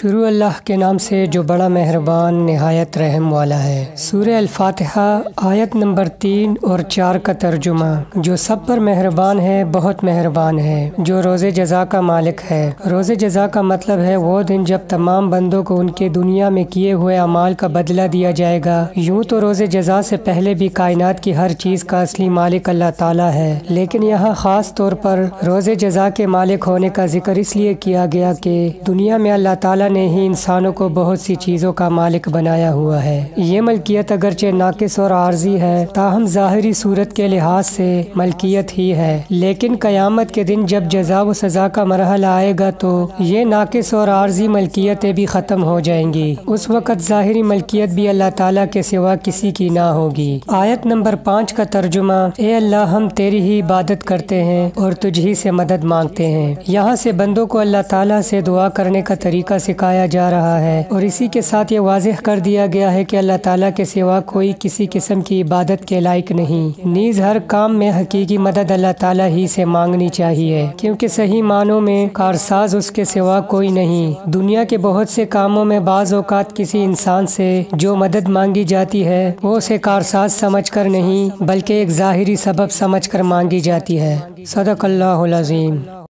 شروع اللہ کے نام سے جو بڑا مہربان نہایت رحم والا ہے۔ سورہ الفاتحہ آیت نمبر 3 اور 4 کا ترجمہ۔ جو سب پر مہربان ہے، بہت مہربان ہے، جو روز جزا کا مالک ہے۔ روز جزا کا مطلب ہے وہ دن جب تمام بندوں کو ان کے دنیا میں کیے ہوئے اعمال کا بدلہ دیا جائے گا۔ یوں تو روز جزا سے پہلے بھی کائنات کی ہر چیز کا اصلی مالک اللہ تعالیٰ ہے، لیکن یہاں خاص طور پر روز جزا کے مالک ہونے کا ذکر اس لیے کیا گیا کہ دنیا میں اللہ تعالیٰ نے ہی انسانوں کو بہت سی چیزوں کا مالک بنایا ہوا ہے۔ یہ ملکیت اگرچہ ناقص اور عارضی ہے، تاہم ظاہری صورت کے لحاظ سے ملکیت ہی ہے، لیکن قیامت کے دن جب جزا و سزا کا مرحلہ آئے گا تو یہ ناقص اور عارضی ملکیتیں بھی ختم ہو جائیں گی۔ اس وقت ظاہری ملکیت بھی اللہ تعالیٰ کے سوا کسی کی نہ ہوگی۔ آیت نمبر 5 کا ترجمہ: اے اللہ، ہم تیری ہی عبادت کرتے ہیں اور تجھ ہی سے مدد مانگتے ہیں۔ یہاں سے بندوں کو اللہ تعالیٰ سے دعا کرنے کا طریقہ سکھایا جا رہا ہے، اور اسی کے ساتھ یہ واضح کر دیا گیا ہے کہ اللہ تعالیٰ کے سوا کوئی کسی قسم کی عبادت کے لائق نہیں۔ نیز ہر کام میں حقیقی مدد اللہ تعالیٰ ہی سے مانگنی چاہیے، کیونکہ صحیح معنوں میں کارساز اس کے سوا کوئی نہیں۔ دنیا کے بہت سے کاموں میں بعض اوقات کسی انسان سے جو مدد مانگی جاتی ہے وہ اسے کارساز سمجھ کر نہیں بلکہ ایک ظاہری سبب سمجھ کر مانگی جاتی ہے۔ صدق اللہ العظیم۔